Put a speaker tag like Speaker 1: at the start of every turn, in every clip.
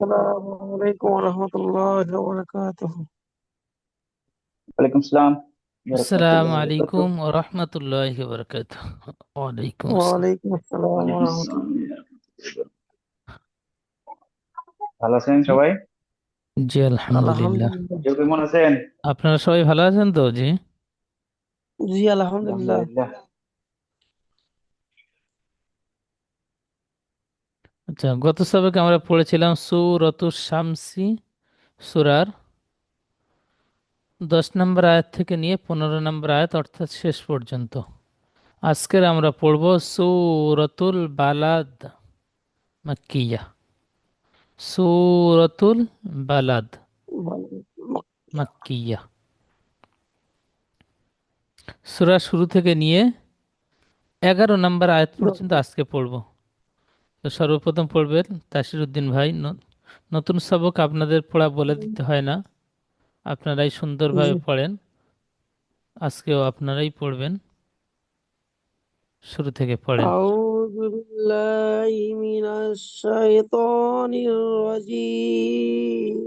Speaker 1: السلام عليكم ورحمة الله وبركاته.
Speaker 2: ওয়ালাইকুম সালাম
Speaker 1: السلام
Speaker 2: বারাকাতুল্লাহ বারাকাতুহ।
Speaker 1: عليكم ورحمة الله وبركاته. وعليكم السلام.
Speaker 2: ওয়ালাইকুম
Speaker 1: وعليكم السلام ورحمة
Speaker 2: আসসালাম।
Speaker 1: الله.
Speaker 2: ভালো আছেন সবাই?
Speaker 1: জি الحمد আলহামদুলিল্লাহ। لله.
Speaker 2: কেউ কেমন আছেন?
Speaker 1: আপনারা সবাই ভালো আছেন তো? জি। জি الحمد لله.
Speaker 2: আলহামদুলিল্লাহ।
Speaker 1: আচ্ছা, গত সবকে আমরা পড়েছিলাম সূরাতুশ শামসি সূরার 10 নম্বর আয়াত থেকে নিয়ে 15 নম্বর আয়াত অর্থাৎ শেষ পর্যন্ত। আজকের আমরা পড়ব সূরাতুল বালাদ মাক্কিয়া। সূরাতুল বালাদ মাক্কিয়া। সূরা শুরু থেকে নিয়ে 11 নম্বর আয়াত পর্যন্ত আজকে পড়ব। তো সর্বপ্রথম পড়বেন তাসির উদ্দিন ভাই। নতুন সবক আপনাদের পড়া বলে দিতে হয় না, আপনারাই সুন্দরভাবে পড়েন। আজকেও আপনারাই পড়বেন, শুরু থেকে পড়েন।
Speaker 3: أعوذ بالله من الشيطان الرجيم.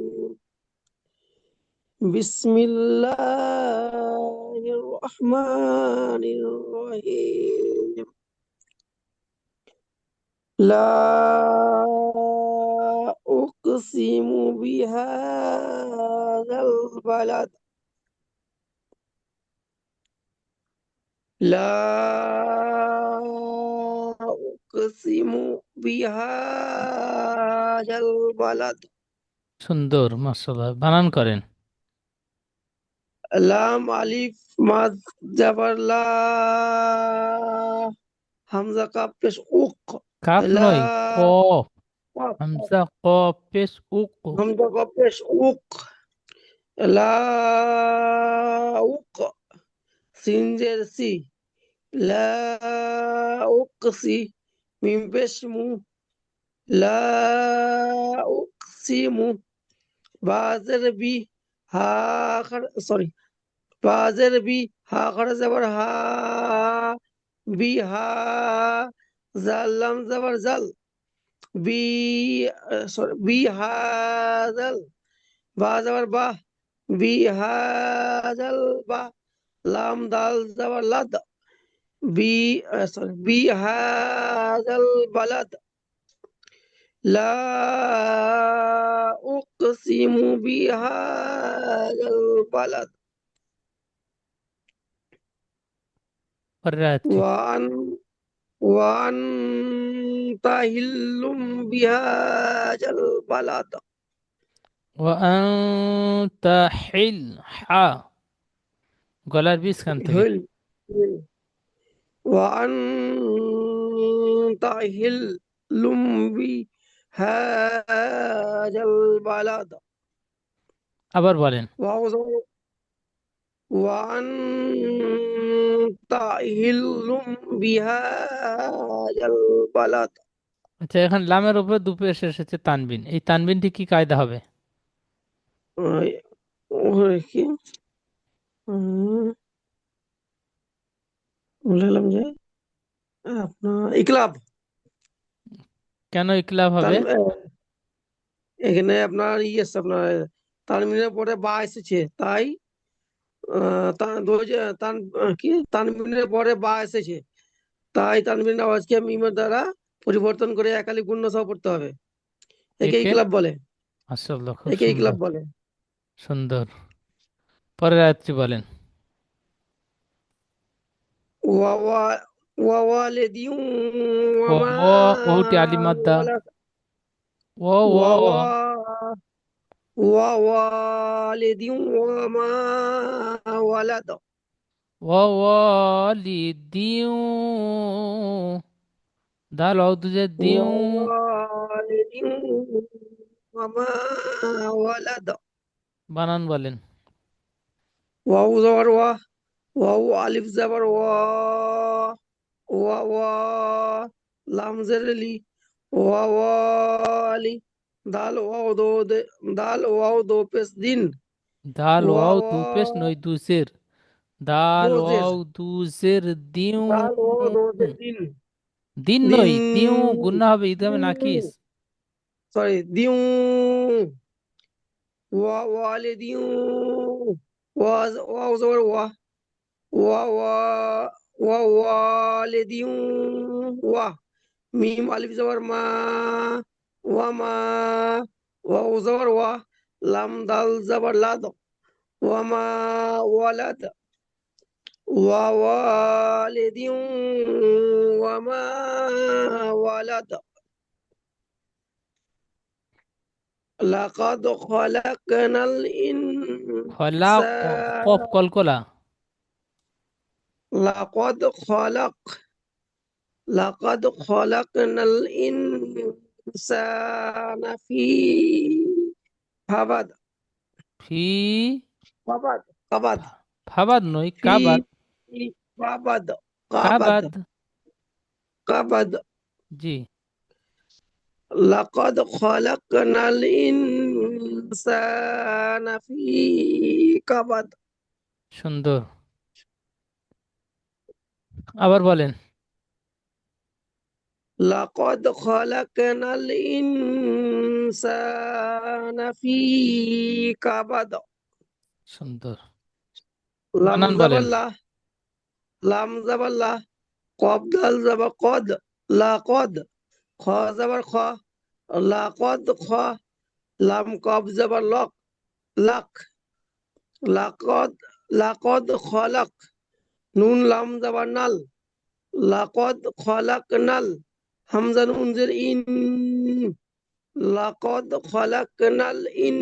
Speaker 3: بسم الله الرحمن الرحيم. لا أقسم بهذا البلد. لا أقسم بهذا البلد.
Speaker 1: সুন্দর, মাশাআল্লাহ। বানান করেন।
Speaker 3: লাম আলিফ মাদ জাবার লা, হামজা কাফ পেশ উক।
Speaker 1: কাফ
Speaker 3: লা
Speaker 1: নয়, কফ।
Speaker 3: কাফ,
Speaker 1: হামজা কফ পেশ উক।
Speaker 3: হামজা কাফ পেশ উক। লা উক, সিনজের সি। লা উকসি, মিম পেশ মু। লা উকসিমু, বাজের বি, হা সরি, বাজের বি, হা করে যাবার হা, বিহা, জাল্লাম যাবার জাল, বি সরি বিহাজাল, বা যাবার বাহ, বিহাজাল বা, লাম দাল যাবার লাদ, বি সরি বিহাজাল বালাদ। লা উকসিমু বিহাজাল বালাদ।
Speaker 1: পরের আয়াতটি।
Speaker 3: ওয়ান وأنت حل بهذا البلد.
Speaker 1: ওয়ান্তা হিল, হা গলার বীজখান থেকে।
Speaker 3: حل وأنت حل بهذا البلد.
Speaker 1: আবার বলেন।
Speaker 3: وأنت حل بهذا البلد.
Speaker 1: আচ্ছা, এখন লামের উপরে দুপে এসেছে তানবিন। এই তানবিনটি কি কায়দা হবে?
Speaker 3: কি ভুলে গেলাম যে আপনার ইকলাব।
Speaker 1: কেন ইকলাব হবে?
Speaker 3: এখানে আপনার আছে আপনার তানবিনের পরে বা এসেছে তাই কি তানবিনের পরে বা এসেছে তাই তানবিনের আওয়াজকে মিমের দ্বারা পরিবর্তন করে একালি গুণ্য সহ পড়তে হবে। একে
Speaker 1: একে
Speaker 3: ইকলাব বলে।
Speaker 1: মাশাআল্লাহ, খুব
Speaker 3: একে ইকলাব
Speaker 1: সুন্দর।
Speaker 3: বলে।
Speaker 1: সুন্দর। পরের আয়াতটি বলেন।
Speaker 3: ওয়াওয়া ওয়াওয়ালিদিন
Speaker 1: ও
Speaker 3: ওয়ামা
Speaker 1: ও ওটি আলিমাদ্দা।
Speaker 3: ওয়ালাদ।
Speaker 1: ও ও ও
Speaker 3: ওয়াওয়া ওয়াওয়ালিদিন ওয়ামা ওয়ালাদ।
Speaker 1: ও ওয়ালিদিউ, দাল ও দুজে দিউ।
Speaker 3: ওয়ালিদিন ওয়ামা ওয়ালাদ।
Speaker 1: বানান বলেন।
Speaker 3: ওয়াও যাবার ওয়া, ওয়াও আলিফ যাবার ওয়া, ওয়া ওয়া, লাম জের লি, ওয়া ওয়ালি, দাল ওয়াও দো দে, দাল ওয়াও দো পেশ দিন,
Speaker 1: দাল
Speaker 3: ওয়া
Speaker 1: ওয়াও
Speaker 3: ওয়া
Speaker 1: দুপেশ নয় দুসের। দাল
Speaker 3: দোজের,
Speaker 1: ওয়াও দুসের দিউ।
Speaker 3: দাল ওয়াও দোজের দিন,
Speaker 1: দিন
Speaker 3: দিন
Speaker 1: নয় দিউ, গুন্না হবে ইদগামে
Speaker 3: দিন,
Speaker 1: নাকিস।
Speaker 3: সরি দিউ ওয়া ওয়ালে দিউ ওয়া ওয়া জবর ওয়া ওয়া ওয়া ওয়া ওয়ালে দিউ ওয়া মিম আলিফ জবর মা ওয়া মা ওয়া জবর ওয়া লাম দাল জবর লাদ ওয়া মা ওয়ালাদ ওয়া ওয়ালিদিন ওয়া মা ওয়ালাদ লাকাদ খলাকনাল
Speaker 1: খলাক,
Speaker 3: ইনসান
Speaker 1: কফ কলকলা।
Speaker 3: লাকাদ খলাক লাকাদ খলাকনাল ইনসানা ফি কাবাদ
Speaker 1: ফি,
Speaker 3: কাবাদ কাবাদ
Speaker 1: ফাবাদ নয়,
Speaker 3: ফি
Speaker 1: কাবাদ।
Speaker 3: কাবাদ কাবাদ
Speaker 1: কাবাদ,
Speaker 3: কাবাদ
Speaker 1: জি।
Speaker 3: লাকাদ খলাকনাল ইনসানা ফি কাবাদ
Speaker 1: সুন্দর, আবার বলেন।
Speaker 3: লাকাদ খলাকনাল ইনসানা ফি কাবাদ
Speaker 1: সুন্দর,
Speaker 3: লাম
Speaker 1: বানান বলেন।
Speaker 3: জাবাল্লাহ লাম জাবাল্লাহ কফ দাল জাবা কদ লাকদ খ জাবার খ লাকদ খ লাম কফ জাবার লক লাক লাকদ লাকদ খলাক নুন লাম জাবার নাল লাকদ খলাকনাল হামজা নুন জের ইন লাকদ খলাকনাল ইন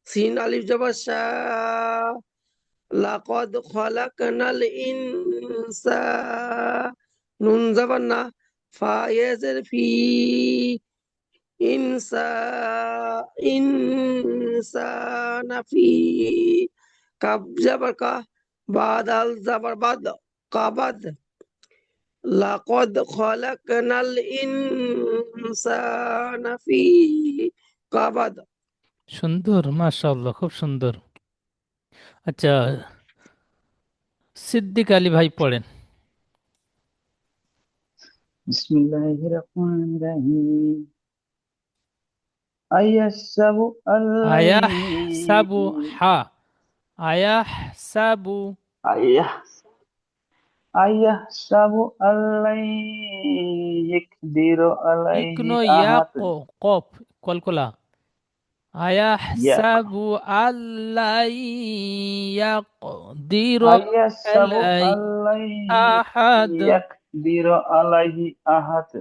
Speaker 3: সিন আলিফ জাবার শা লাকদ খলাকনাল ইনসা নুন জাবার না ফা ইয়াজের ফি ইনসা ইনসানা ফি কাব জাবার কা বাদাল জাবার বাদ কাবাদ লাকদ খলাকনাল ইনসানা ফি কাবাদ
Speaker 1: সুন্দর, মাশাআল্লাহ, খুব সুন্দর। আচ্ছা, সিদ্দিক আলী ভাই পড়েন।
Speaker 2: বিসমিল্লাহির রহমানির রহিম। আইয়াসাবু আল্লাই
Speaker 1: আয়াহ সাবু, হা, আয়াহ সাবু,
Speaker 2: আইয়াহ আইয়াসাবু আল্লাই ইয়াকদিরু আলাইহি
Speaker 1: ইকনো
Speaker 2: আহাত।
Speaker 1: ইয়াক, কফ কলকলা। আয়াহ
Speaker 2: ইয়াক
Speaker 1: সাবু আল্লাই ইয়াকদির
Speaker 2: আইয়াসাবু
Speaker 1: আলাই
Speaker 2: আল্লাই
Speaker 1: আহাদ।
Speaker 2: ইয়াকদিরু আলাইহি আহাত।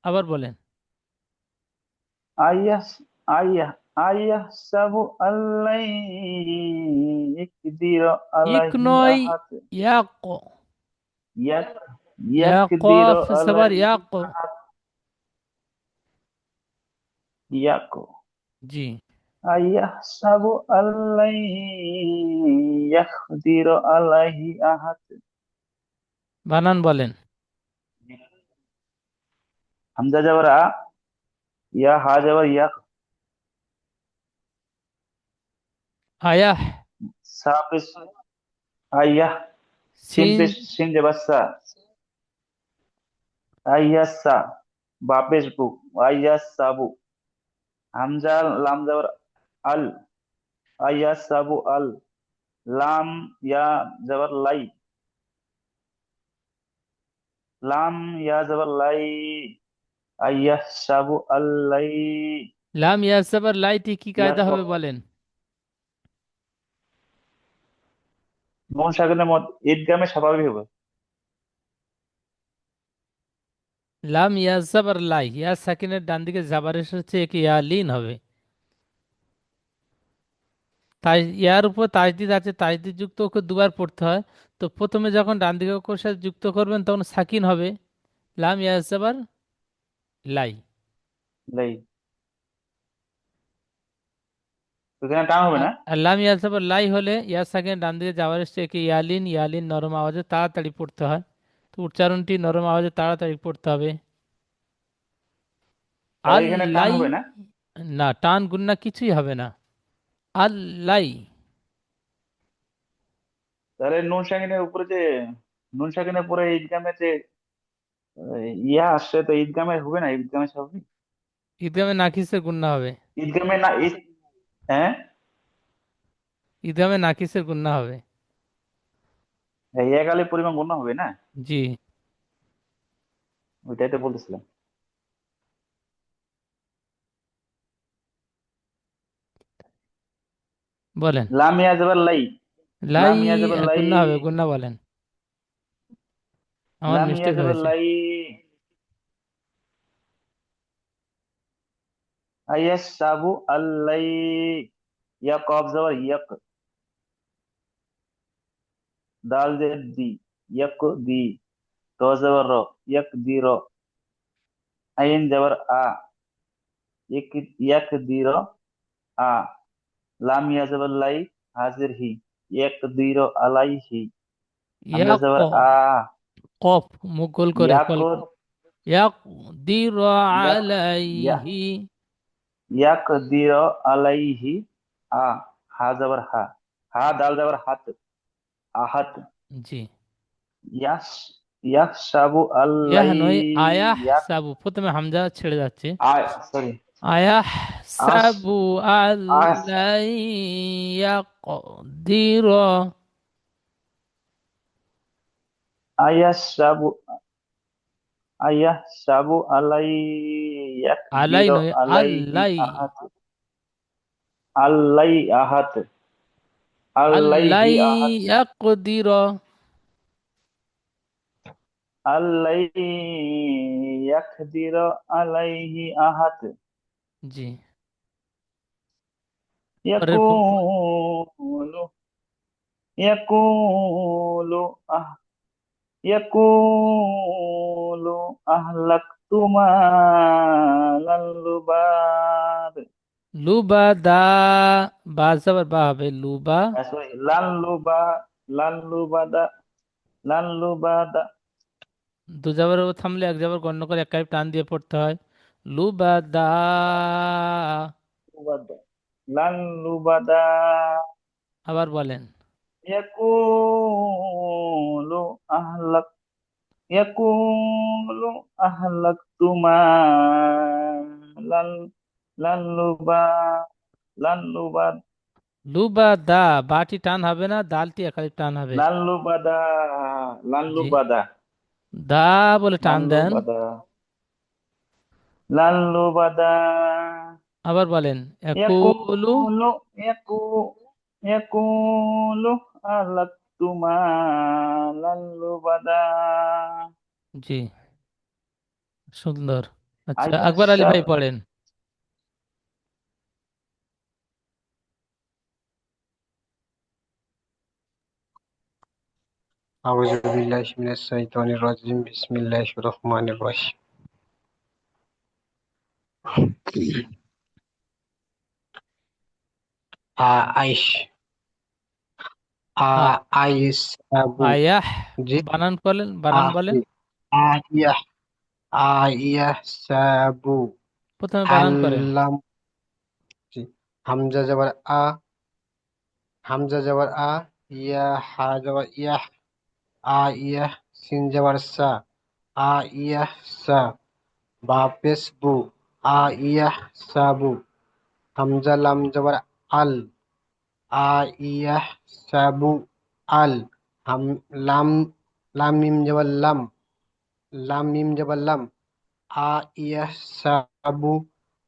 Speaker 1: আবার বলেন।
Speaker 2: আইয়াস আইয়াহ আইয়াহসাবু আল্লাই ইয়াকদিরু
Speaker 1: ইক
Speaker 2: আলাইহি
Speaker 1: নয়,
Speaker 2: আহাত।
Speaker 1: ইয়াক,
Speaker 2: ইয়াক
Speaker 1: ইয়া
Speaker 2: ইয়াকদিরু
Speaker 1: কফ সবার
Speaker 2: আলাইহি
Speaker 1: ইয়াক,
Speaker 2: আহাত। ইয়াক
Speaker 1: জি।
Speaker 2: আইয়াহসাবু আল্লাই ইয়াকদিরু আলাইহি আহাত।
Speaker 1: বানান বলেন।
Speaker 2: হামজা যাবার আ, ইয়া হা যাবার ইয়াক,
Speaker 1: আয়াহ,
Speaker 2: সা পেশ আইয়াহ, শিন
Speaker 1: সিন,
Speaker 2: পেশ শিন যাবার সা, আইয়াসা, বা পেশ বু, আইয়াসাবু, হামজা লাম যাবার আল, আইয়াসাবু আল, লাম ইয়া যাবার লাই, লাম ইয়া যাবার লাই, আইয়াসাবু আল্লাই।
Speaker 1: লাম ইয়াসাবার লাইটি কি কায়দা
Speaker 2: ইয়াক
Speaker 1: হবে বলেন।
Speaker 2: নুন সাকিনের মত ঈদগামে স্বাভাবিক হবে।
Speaker 1: লাম ইয়াসাবার লাই, ইয়া সাকিনের ডান দিকে জাবার এসেছে, কি ইয়া লিন হবে। তাই ইয়ার উপর তাজদিদ আছে, তাজদিদ যুক্ত ওকে দুবার পড়তে হয়। তো প্রথমে যখন ডান দিকে অক্ষর সাথে যুক্ত করবেন তখন সাকিন হবে, লাম ইয়াসাবার লাই।
Speaker 2: লাই, তো এখানে টান হবে
Speaker 1: আর
Speaker 2: না।
Speaker 1: আর লাম ইয়াসাবার লাই হলে ইয়া সাকিনের ডান দিকে যাবার এসেছে, কি ইয়ালিন, ইয়ালিন নরম আওয়াজে তাড়াতাড়ি পড়তে হয়। তো উচ্চারণটি নরম আওয়াজে তাড়াতাড়ি পড়তে হবে।
Speaker 2: তাহলে এখানে টান
Speaker 1: আল্লাই,
Speaker 2: হবে না।
Speaker 1: না, টান গুন্না কিছুই হবে না। আল্লাই,
Speaker 2: তাহলে নুন সাকিনের উপরে যে, নুন সাকিনের পরে ঈদগামে যে ইয়া আসছে, তো ঈদগামে হবে না, ঈদগামে স্বাভাবিক।
Speaker 1: ঈদগামে নাকিসের গুণনা হবে।
Speaker 2: ঈদগামে না হ্যাঁ,
Speaker 1: ঈদগামে নাকিসের গুণনা হবে।
Speaker 2: হ্যাঁ, এক আলিফ পরিমাণ গুণ হবে না?
Speaker 1: জি,
Speaker 2: ওইটাই তো বলতেছিলাম।
Speaker 1: বলেন।
Speaker 2: লাম ইয়া যাবার লাই।
Speaker 1: লাই
Speaker 2: লাম ইয়া যাবার লাই।
Speaker 1: গুণনা হবে, গুণনা বলেন। আমার
Speaker 2: লাম ইয়া
Speaker 1: মিস্টেক
Speaker 2: যাবার
Speaker 1: হয়েছে।
Speaker 2: লাই। আয়াস সাবু আল্লাই। ইয়া কব যাবার ইয়াক। দাল জের দি। ইয়াক দি। র যাবার র। ইয়াক দি র। আইন যাবার আ। ইয়াক ইয়াক দি র আ। লাম ইয়া যাবার লাই। হাজির হি। ইয়াক দি র আলাই হি। হামজা
Speaker 1: ইয়াক,
Speaker 2: যাবার আ।
Speaker 1: কফ মুখ গোল করে
Speaker 2: ইয়াক
Speaker 1: কল। ইয়াকদির
Speaker 2: ইয়াক
Speaker 1: আলাইহি।
Speaker 2: ইয়াক দি র আলাইহি। আ। হা যাবার হা। হা দাল যাবার হাত। আহাত।
Speaker 1: জি।
Speaker 2: ইয়াস ইয়াস সাবু
Speaker 1: ইয়াহ
Speaker 2: আল্লাই।
Speaker 1: নয়, আয়াহ
Speaker 2: ইয়াক
Speaker 1: সাবু, প্রথমে হামজা ছেড়ে যাচ্ছে।
Speaker 2: আয় সরি।
Speaker 1: আয়াহ
Speaker 2: আস
Speaker 1: সাবু
Speaker 2: আস
Speaker 1: আলাই ইয়াকদির।
Speaker 2: আয়াস সাবু আয়াহ সাবু আলাই। ইয়াক দি
Speaker 1: আলাই
Speaker 2: র
Speaker 1: নয়,
Speaker 2: আলাইহি
Speaker 1: আল্লাই।
Speaker 2: আহাত। আল্লাই আহাত। আল্লাইহি
Speaker 1: আল্লাই
Speaker 2: আহাত।
Speaker 1: ইয়াকদির।
Speaker 2: আল্লাই ইয়াকদির আলাইহি আহাত।
Speaker 1: জি। পরের
Speaker 2: ইয়াকুলু ইয়াকুলু আহ ইয়াকুলু আহলাকতু মালাল লুবাদ।
Speaker 1: লুবাদা, বা যাবার বা হবে লুবা।
Speaker 2: সরি, লান লুবাদা। লান লুবাদা।
Speaker 1: দু জাবার থামলে এক জাবার গণ্য করে এক কাইপ টান দিয়ে পড়তে হয়। লুবাদা।
Speaker 2: লুবাদা। লান লুবাদা।
Speaker 1: আবার বলেন।
Speaker 2: ইয়াকুলু আহলাক ইয়াকুলু আহলাকতু মালাল লান লুবা লান লুবাদ।
Speaker 1: লুবাদা, বাটি টান হবে না, দালটি একালি টান হবে।
Speaker 2: লান লুবাদা।
Speaker 1: জি।
Speaker 2: লান লুবাদা।
Speaker 1: দা বলে টান দেন।
Speaker 2: লান লুবাদা। লান লুবাদা।
Speaker 1: আবার বলেন। একুলু।
Speaker 2: ইয়াকুলু ইয়াকু ইয়াকুলু আহলাকতু মালাল লুবাদা।
Speaker 1: জি, সুন্দর। আচ্ছা, আকবর আলী
Speaker 2: আয়াশা।
Speaker 1: ভাই পড়েন।
Speaker 4: أعوذ بالله من الشيطان الرجيم بسم الله الرحمن الرحيم আইস
Speaker 1: আ
Speaker 4: আইসাবু
Speaker 1: আয়াহ,
Speaker 4: জি
Speaker 1: বানান বলেন, বানান বলেন।
Speaker 4: আইয়াহ আইয়াসাবু
Speaker 1: প্রথমে বানান করেন।
Speaker 4: আল্লাম জি হামজা জবর হামজা জবর ইয়া হা জবর ইয়াহ ইয়াহ সিন জবর ইয়াহ সা বা পেশ বু ইয়াহ সাবু হামজা লাম জবর আল ইয়াহ সাবু আল হাম লাম লাম মিম জবর লাম মিম জবর ইয়াহ সাবু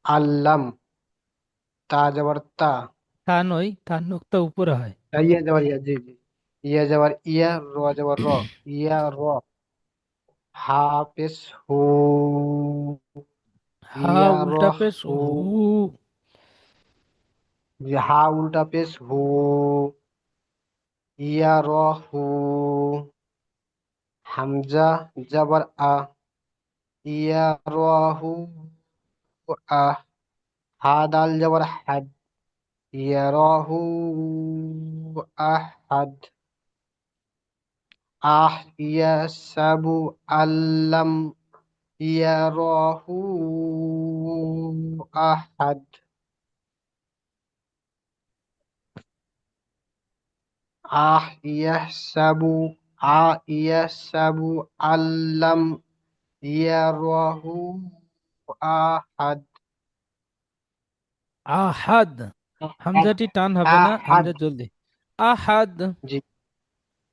Speaker 4: আল্লাম তা জবর
Speaker 1: তা নয়, তার নুক্তা উপরে হয়।
Speaker 4: ইয়া জবর ইয়া জি জি ইয়া জবর ইয়া র জবর ইয়া র হা পেশ হু
Speaker 1: হা
Speaker 4: ইয়া র
Speaker 1: উল্টা পেশ
Speaker 4: হু
Speaker 1: হু।
Speaker 4: হা উল্টা পেশ হু ইয়া র হু হামজা জবর ইয়া র হু হা দাল জবর হাদ ইয়া র হু আহাদ ইয়া সাবু আল্লাম ইয়া র হু আহাদ ইয়াহসাবু ইয়াহসাবু আল্লাম ইয়ারাহু আহাদ
Speaker 1: আহাদ,
Speaker 4: আহাদ
Speaker 1: হামজাটি টান হবে না,
Speaker 4: আহাদ
Speaker 1: হামজা জলদি। আহাদ।
Speaker 4: জি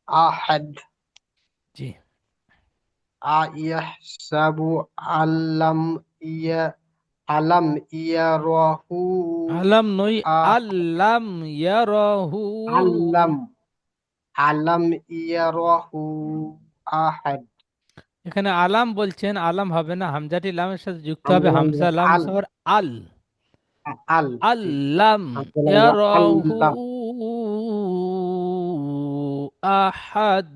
Speaker 4: আহাদ
Speaker 1: জি।
Speaker 4: আয়াহসাবু আল্লাম ইয়া আলাম ইয়ারাহু
Speaker 1: আলাম নই,
Speaker 4: আহাদ
Speaker 1: আল্লাম ইয়ারাহু।
Speaker 4: আল্লাম আলাম ইয়ারাহু আহাদ
Speaker 1: এখানে আলাম বলছেন, আলাম হবে না, হামজাটি লামের সাথে যুক্ত হবে,
Speaker 4: হামজা লাম
Speaker 1: হামজা
Speaker 4: জবর
Speaker 1: লাম
Speaker 4: আল
Speaker 1: সবার আল।
Speaker 4: আল জি
Speaker 1: আল্লাম
Speaker 4: হামজা লাম জবর
Speaker 1: ইয়ারাহু
Speaker 4: আল্লাম
Speaker 1: আহাদ।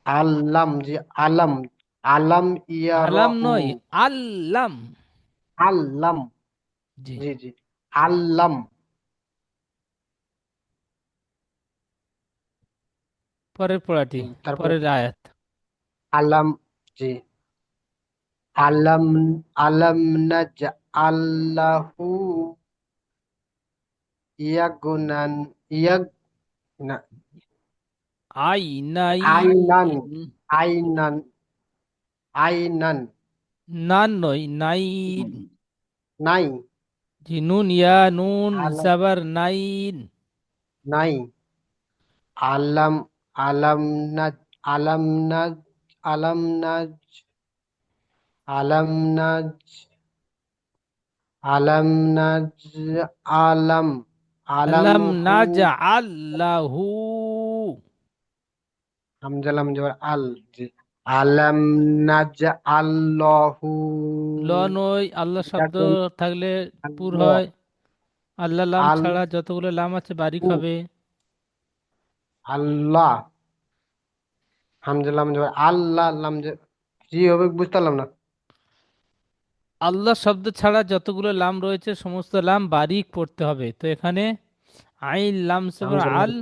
Speaker 4: আল্লাম জি আলাম আলাম
Speaker 1: আলাম
Speaker 4: ইয়ারাহু
Speaker 1: নয়, আল্লাম।
Speaker 4: আল্লাম
Speaker 1: জি।
Speaker 4: জি জি আল্লাম
Speaker 1: পরের পড়াটি,
Speaker 4: তারপরে
Speaker 1: পরের আয়াত।
Speaker 4: আলাম জি আলাম আলাম নাজ আল্লাহু ইয়াগুনান ইয়াগ না
Speaker 1: আই নাই।
Speaker 4: আইনান আইনান আইনান
Speaker 1: নান নয়, নাই।
Speaker 4: নাই
Speaker 1: জি, নুন ইয়া নুন
Speaker 4: আলাম
Speaker 1: জাবার নাইন।
Speaker 4: নাই আলাম আলাম নাজ আলাম নাজ আলাম নাজ আলাম নাজ আলাম নাজ আলাম আলাম
Speaker 1: আলাম
Speaker 4: হু
Speaker 1: নাজআল লাহু।
Speaker 4: হামজালাম জবর আল জি আলাম নাজ আল্লাহু
Speaker 1: ল নয়, আল্লাহ শব্দ
Speaker 4: ইয়াকুন
Speaker 1: থাকলে পুর
Speaker 4: আল্লাহ
Speaker 1: হয়। আল্লাহ লাম
Speaker 4: আল
Speaker 1: ছাড়া যতগুলো লাম আছে বারিক
Speaker 4: হু
Speaker 1: হবে।
Speaker 4: আল্লাহ হামজালাম জবর আল্লাহ লাম জি হবে বুঝতে পারলাম না
Speaker 1: আল্লাহ শব্দ ছাড়া যতগুলো লাম রয়েছে সমস্ত লাম বারিক পড়তে হবে। তো এখানে আইন লাম সবর
Speaker 4: হামজালাম
Speaker 1: আল,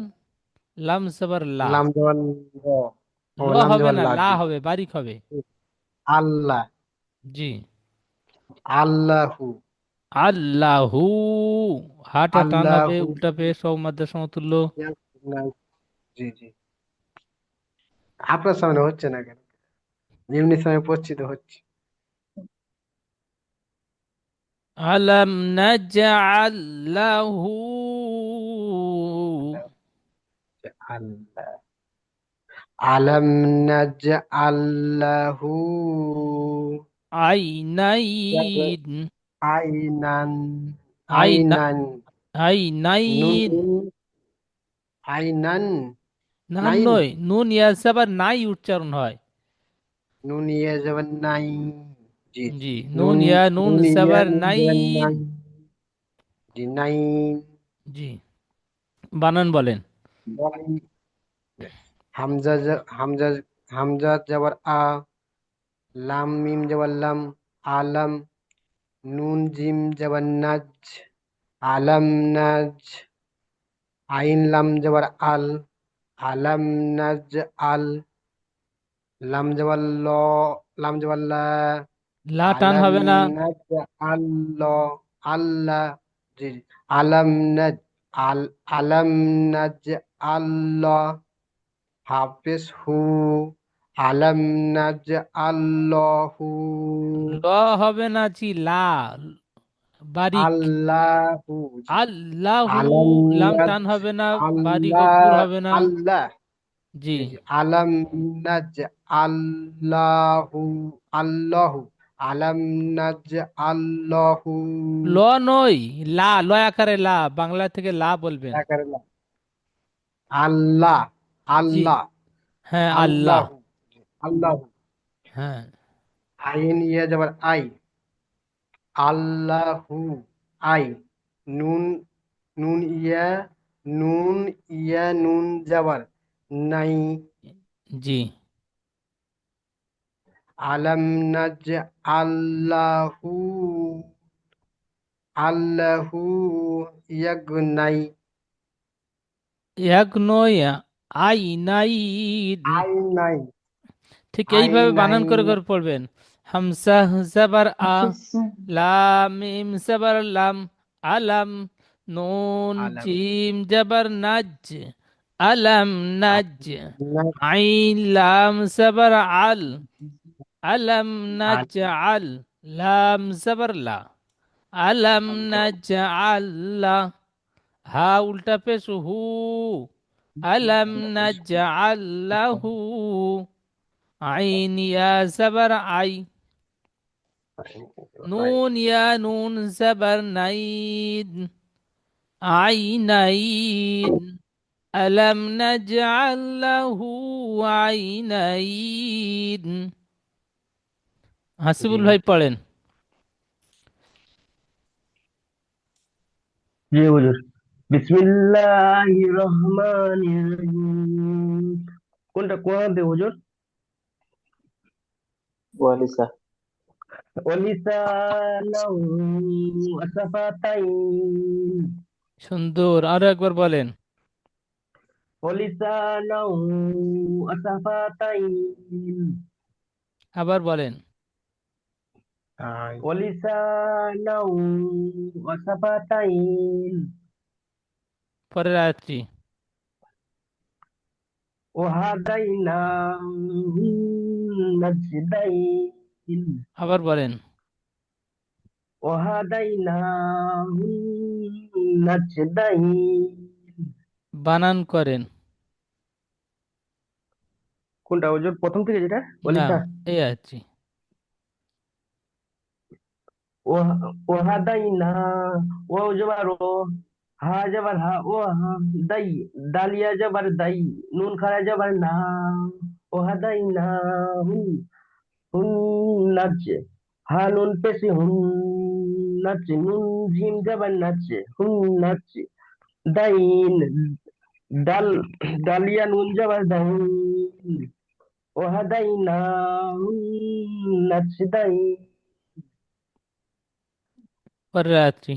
Speaker 1: লাম সবর লা।
Speaker 4: লাম জবর ল ও
Speaker 1: ল
Speaker 4: লাম
Speaker 1: হবে
Speaker 4: জবর
Speaker 1: না,
Speaker 4: লা
Speaker 1: লা
Speaker 4: জি
Speaker 1: হবে, বারিক হবে।
Speaker 4: আল্লাহ
Speaker 1: জি।
Speaker 4: আল্লাহু
Speaker 1: আল্লাহু, হাটা টান হবে,
Speaker 4: আল্লাহু
Speaker 1: উল্টা পেশ ও মাদ্দা সমতুল্য।
Speaker 4: ইয়াকুন জি জি আপনার সামনে হচ্ছে না কেন এমনি সময় পড়ছি তো হচ্ছে
Speaker 1: আলাম নাজআল লাহু
Speaker 4: আল্লাহ আলাম নাজআল্লাহু
Speaker 1: আইনাইন।
Speaker 4: আইনান
Speaker 1: আইনা,
Speaker 4: আইনান
Speaker 1: আইনাইন।
Speaker 4: নুন আইনান
Speaker 1: নান
Speaker 4: নাইন
Speaker 1: নয়, নুন ইয়াসে আবার নাই উচ্চারণ হয়।
Speaker 4: নুন ইয়া যাবেন নাই জি জি
Speaker 1: জি, নুন
Speaker 4: নুন
Speaker 1: ইয়া নুন
Speaker 4: নুন ইয়া
Speaker 1: সাবার
Speaker 4: নুন যাবেন
Speaker 1: নাইন।
Speaker 4: নাই জি নাইন
Speaker 1: জি, বানান বলেন।
Speaker 4: বলেন হামজা হামজা যাবার আ লাম মিম যাবার লাম আলাম নুন জিম যাবার নাজ আলাম নাজ আইন লাম যাবার আল আলাম নাজ আল লাম যাবার ল লাম যাবার লা
Speaker 1: লা টান
Speaker 4: আলাম
Speaker 1: হবে না।
Speaker 4: নাজ আল্লাহ আল্লাহ জি জি। আলাম নাজ আল আলাম নাজ আল্লাহ হাফেজ হু আলাম নাজ আল্লাহু
Speaker 1: ল হবে না, জি লা, বারিক।
Speaker 4: আল্লাহু জি
Speaker 1: আল্লাহু,
Speaker 4: আলাম
Speaker 1: লাম
Speaker 4: নাজ
Speaker 1: টান হবে না, বারিক ও
Speaker 4: আল্লাহ
Speaker 1: পুর হবে না।
Speaker 4: আল্লাহ
Speaker 1: জি।
Speaker 4: জি জি আলাম নাজ আল্লাহু আল্লাহু আলাম নাজ আল্লাহু
Speaker 1: ল নয়, লা, লয় আকারে লা, বাংলা থেকে লা বলবেন।
Speaker 4: আকারে আল্লাহ
Speaker 1: জি।
Speaker 4: আল্লাহ
Speaker 1: হ্যাঁ, আল্লাহ।
Speaker 4: আল্লাহু আল্লাহু
Speaker 1: হ্যাঁ।
Speaker 4: আইন ইয়া যাবার আই আল্লাহু আই নুন নুন ইয়া নুন ইয়া নুন যাবার নাই
Speaker 1: জি।
Speaker 4: আলাম নাজ আল্লাহু আল্লাহু ইয়াগনাই
Speaker 1: এক নয়, আইনাইন।
Speaker 4: আই নাই
Speaker 1: ঠিক
Speaker 4: আই
Speaker 1: এইভাবে
Speaker 4: নাই
Speaker 1: বানান করে করে পড়বেন। হামসা জাবার আ, লাম মিম জাবার লাম, আলাম, নুন
Speaker 4: আলাম
Speaker 1: জিম জাবার নাজ, আলাম নাজ।
Speaker 4: নাজ
Speaker 1: আইন লাম জাবার আল, আলাম নাজ আল, লাম জাবার লা। আলাম নাজআল্লা, হা উল্টা পেশ হু, আলাম নাজআল্লাহু, আইন ইয়া জবর আই, নুন ইয়া নুন জবর নাইন, আইনাইন, আলাম নাজআল্লাহু আইনাইন।
Speaker 5: জি
Speaker 1: হাসিবুল ভাই পড়েন।
Speaker 5: জি হুজুর। বিসমিল্লাহির রহমানির রহিম। কোনটা কোরআন দে হুজুর?
Speaker 2: ওয়ালিসা।
Speaker 5: ওয়ালিসানাউ আসাফাতাইন।
Speaker 1: সুন্দর, আরো একবার বলেন।
Speaker 5: ওয়ালিসানাউ আসাফাতাইন।
Speaker 1: আবার বলেন।
Speaker 5: ওয়ালিসানাউ আসাফাতাইন।
Speaker 1: পরের আয়াতটি।
Speaker 5: ওয়াহাদাইনাহু নাজদাইন।
Speaker 1: আবার বলেন।
Speaker 5: ওয়াহাদাইনাহু নাজদাইন।
Speaker 1: বানান করেন।
Speaker 5: কোনটা হুজুর, প্রথম থেকে যেটা
Speaker 1: না,
Speaker 5: ওয়ালিসা?
Speaker 1: এই আয়াতটি।
Speaker 5: ওহাদাইনা, ও জবার ও, হা জবার হা, ও হা, দাই, দালিয়া জবার দাই, নুন খারা জবার না, ওহাদাইনা হুন, হুন নাচে, হা নুন পেশি হুন নাচে, নুন ঝিম জবার নাচে, হুন নাচে, দাইন, ডাল, ডালিয়া নুন জবার দাইন, ওহাদাইনা হুন নাচ দাইন।
Speaker 1: পরের আয়াতটি।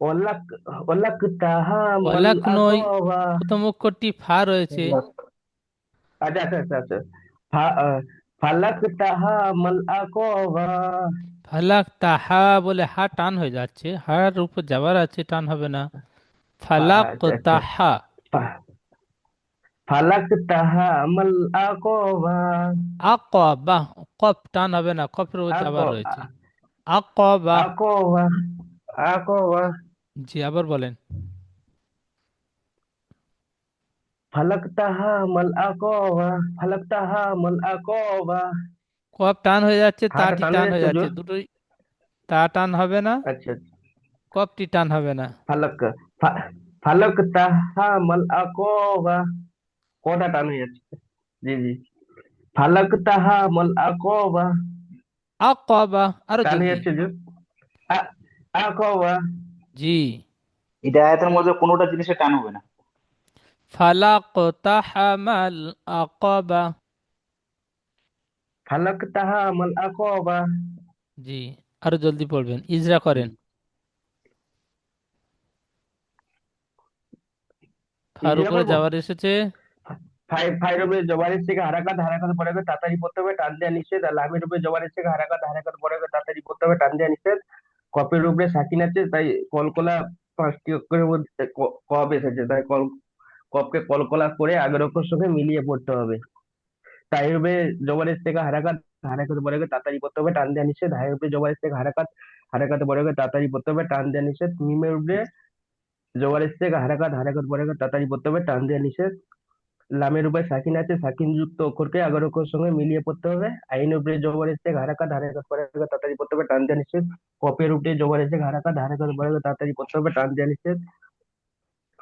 Speaker 5: ওলাক, ওলাক তাহামাল
Speaker 1: ওয়ালাক নয়,
Speaker 5: আকবা।
Speaker 1: প্রথম অক্ষরটি ফা রয়েছে।
Speaker 5: আচ্ছা আচ্ছা আচ্ছা আচ্ছা। ফা- আহ, ফালাক তাহামাল আকবা।
Speaker 1: ফালাক তাহা বলে হা টান হয়ে যাচ্ছে, হার উপর যাবার আছে, টান হবে না। ফালাক
Speaker 5: আচ্ছা আচ্ছা।
Speaker 1: তাহা।
Speaker 5: ফা- ফালাক তাহামাল আকবা।
Speaker 1: আকবা, কফ টান হবে না, কফের উপর যাবার
Speaker 5: আক-
Speaker 1: রয়েছে। আকবা।
Speaker 5: আকবা, আকবা।
Speaker 1: জি, আবার বলেন।
Speaker 5: ফালাক তাহামাল আকবা, ফালাক তাহামাল আকবা।
Speaker 1: কফ টান হয়ে যাচ্ছে,
Speaker 5: হাটা
Speaker 1: তাটি
Speaker 5: টান
Speaker 1: টান
Speaker 5: হয়ে
Speaker 1: হয়ে
Speaker 5: যাচ্ছে
Speaker 1: যাচ্ছে,
Speaker 5: হুজুর।
Speaker 1: দুটোই। তা টান হবে না,
Speaker 5: আচ্ছা আচ্ছা।
Speaker 1: কফটি টান হবে না।
Speaker 5: ফালাক, ফা- ফালাক তাহামাল আকবা। কটা টান হয়ে যাচ্ছে। জি জি। ফালাক তাহামাল আকবা।
Speaker 1: আকবা, আরো
Speaker 5: টান হয়ে
Speaker 1: জলদি।
Speaker 5: যাচ্ছে হুজুর। আ- আকবা।
Speaker 1: জি।
Speaker 2: এটা আয়াতের মধ্যে কোনোটা জিনিসে টান হবে না।
Speaker 1: ফালাক তাহামাল আকবা।
Speaker 5: ফালাক তাহামাল আকবা।
Speaker 1: জি, আরো জলদি পড়বেন, ইজরা করেন। ফার
Speaker 5: ইজিরা
Speaker 1: উপরে
Speaker 5: করবো।
Speaker 1: যাওয়ার এসেছে।
Speaker 5: ফাইভ রুপে জবারের থেকে হারাকাত, হারাকাত পরে গিয়ে তাড়াতাড়ি পড়তে হবে, টান দেওয়া নিষেধ। আর লামের রূপে জবারের থেকে হারাকাত, হারাকাত পরে গিয়ে তাড়াতাড়ি পড়তে হবে, টান দেওয়া নিষেধ। কপের উপরে সাকিন আছে, তাই কলকলা পাঁচটি অক্ষরের মধ্যে কপ এসেছে, তাই কপকে কলকলা করে আগের অক্ষর সঙ্গে মিলিয়ে পড়তে হবে। তাই রূপে জবারের থেকে হারাকাত, হারাকাত পরে গিয়ে তাড়াতাড়ি পড়তে হবে, টান দেওয়া নিষেধ। হাই রূপে জবারের থেকে হারাকাত, হারাকাত পরে গিয়ে তাড়াতাড়ি পড়তে হবে, টান দেওয়া নিষেধ। মিমের উপরে জবারের থেকে হারাকাত, হারাকাত পরে গিয়ে তাড়াতাড়ি পড়তে হবে, টান দেওয়া নিষেধ। লামের উপরে সাকিন আছে, সাকিন যুক্ত অক্ষরকে আগের অক্ষর সঙ্গে মিলিয়ে পড়তে হবে। আইনের উপরে জবর এসে হারাকাত, হারাকাত পরে তাড়াতাড়ি পড়তে হবে, টান দেওয়া নিষেধ। কপের উপরে জবর এসে হারাকাত, হারাকাত পরে তাড়াতাড়ি পড়তে হবে, টান দেওয়া নিষেধ।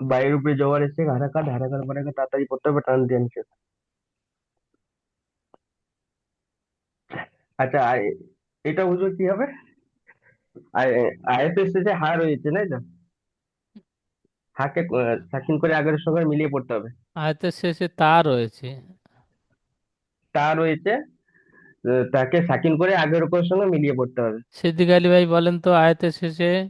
Speaker 5: বাইরের উপরে জবর এসে হারাকাত, হারাকাত পরে তাড়াতাড়ি পড়তে হবে, টান দেওয়া নিষেধ। আচ্ছা এটা হুজুর কি হবে? আয়াতের শেষে হা রয়েছে তাই তো? হাকে সাকিন করে আগের সঙ্গে মিলিয়ে পড়তে হবে।
Speaker 1: আয়াতের শেষে তা রয়েছে।
Speaker 5: তা রয়েছে, তাকে সাকিন করে আগের অক্ষরের সঙ্গে মিলিয়ে পড়তে হবে।
Speaker 1: সিদ্দিক আলী ভাই বলেন তো আয়াতের শেষে।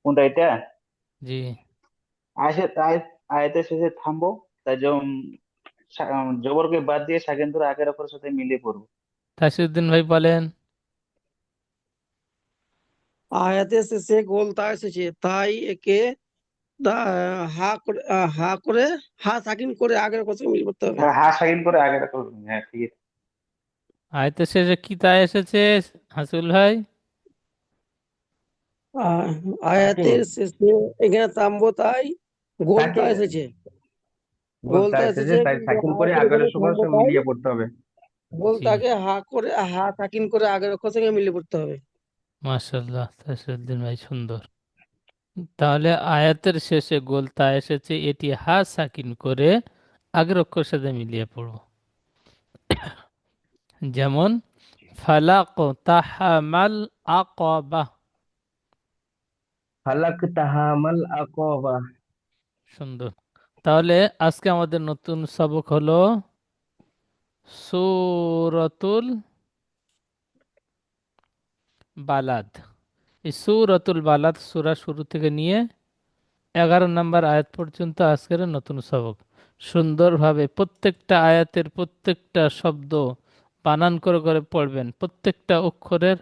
Speaker 2: কোনটা এটা?
Speaker 1: জি।
Speaker 2: আয়াতের শেষে থামবো, তাই জবরকে বাদ দিয়ে সাকিন ধরে আগের অক্ষরের সাথে মিলিয়ে পড়বো।
Speaker 1: তাসিরউদ্দিন ভাই বলেন।
Speaker 3: আয়াতে শেষে গোল তা এসেছে, তাই একে হা করে হা করে হা সাকিন করে আগের কথা মিল করতে হবে।
Speaker 2: হ্যাঁ, সাকিন করে আগে রাখো। হ্যাঁ, ঠিক আছে।
Speaker 1: আয়াতের শেষে কি তা এসেছে হাসিবুল ভাই?
Speaker 3: আহ,
Speaker 5: সাকিন,
Speaker 3: আয়াতের শেষে এখানে তাম্বো তাই গোলতা
Speaker 5: সাকিন
Speaker 3: এসেছে।
Speaker 5: বলতে
Speaker 3: গোলতা
Speaker 5: এসেছে,
Speaker 3: এসেছে
Speaker 5: তাই
Speaker 3: কিন্তু
Speaker 5: সাকিন করে
Speaker 3: আয়াতের
Speaker 5: আগের
Speaker 3: এখানে
Speaker 5: সময়
Speaker 3: তাম্বো
Speaker 5: সে
Speaker 3: তাই
Speaker 5: মিলিয়ে পড়তে হবে।
Speaker 1: জি,
Speaker 3: গোলতাকে হা করে হা সাকিন করে আগের অক্ষর সঙ্গে মিলে পড়তে হবে।
Speaker 1: মাশাআল্লাহ তাসিরুদ্দিন ভাই, সুন্দর। তাহলে আয়াতের শেষে গোল তা এসেছে, এটি হা সাকিন করে আগের অক্ষর সাথে মিলিয়ে পড়ব। যেমন ফালাক তাহামাল আকাবা।
Speaker 5: ফালাক তাহামাল আকবা।
Speaker 1: সুন্দর। তাহলে আজকে আমাদের নতুন সবক হলো সূরাতুল বালাদ। এই সূরাতুল বালাদ সূরা শুরু থেকে নিয়ে 11 নম্বর আয়াত পর্যন্ত আজকের নতুন সবক। সুন্দরভাবে প্রত্যেকটা আয়াতের প্রত্যেকটা শব্দ বানান করে করে পড়বেন, প্রত্যেকটা অক্ষরের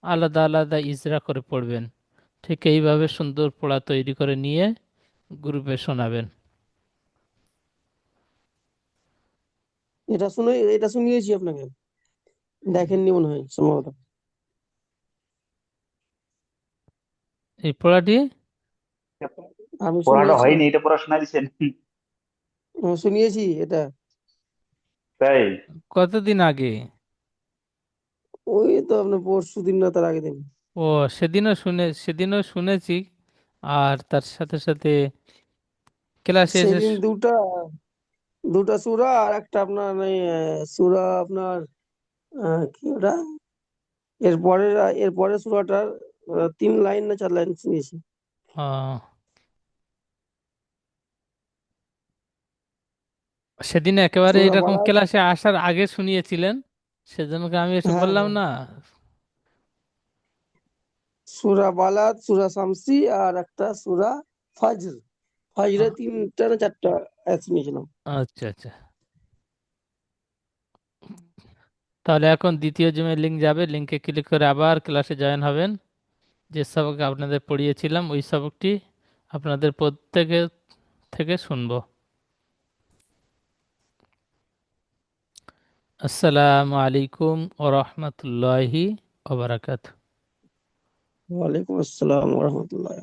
Speaker 1: আলাদা আলাদা ইজরা করে পড়বেন। ঠিক এইভাবে সুন্দর পড়া তৈরি করে নিয়ে গ্রুপে শোনাবেন।
Speaker 3: এটা শুনিয়েছি আপনাকে, দেখেননি মনে হয় সম্ভবত।
Speaker 1: এই পড়াটি
Speaker 3: আমি
Speaker 2: পড়াটা
Speaker 3: শুনিয়েছি,
Speaker 2: হয়নি, এটা পড়াশোনা দিচ্ছেন?
Speaker 3: শুনিয়েছি এটা।
Speaker 2: তাই?
Speaker 1: কতদিন আগে?
Speaker 3: ওই তো আপনার পরশু দিন না তার আগের দিন।
Speaker 1: ও, সেদিনও শুনেছি। আর তার সাথে সাথে ক্লাসে এসে
Speaker 3: সেদিন দুটা সূরা আর একটা আপনার এই, সূরা আপনার কি ওটা, এর পরের সূরাটার 3 লাইন না 4 লাইন শুনিয়েছি।
Speaker 1: আহ, সেদিন একেবারে
Speaker 3: সূরা
Speaker 1: এরকম
Speaker 3: বালাদ,
Speaker 1: ক্লাসে আসার আগে শুনিয়েছিলেন, সেজন্য কি আমি এসে
Speaker 3: হ্যাঁ
Speaker 1: বললাম
Speaker 3: হ্যাঁ,
Speaker 1: না?
Speaker 3: সূরা বালাদ, সূরা শামসি আর একটা সূরা ফাজর। ফাজরে
Speaker 1: আহ,
Speaker 3: 3টা না 4টা আয়াত শুনিয়েছিলাম।
Speaker 1: আচ্ছা আচ্ছা। তাহলে এখন দ্বিতীয় জিমের লিঙ্ক যাবে, লিঙ্কে ক্লিক করে আবার ক্লাসে জয়েন হবেন। যে সবক আপনাদের পড়িয়েছিলাম ওই সবকটি আপনাদের প্রত্যেকের থেকে শুনবো। আসসালামু আলাইকুম ওয়া রাহমাতুল্লাহি ওয়া বারাকাতুহু।
Speaker 3: ওয়ালাইকুম আসসালাম ওয়া রাহমাতুল্লাহ।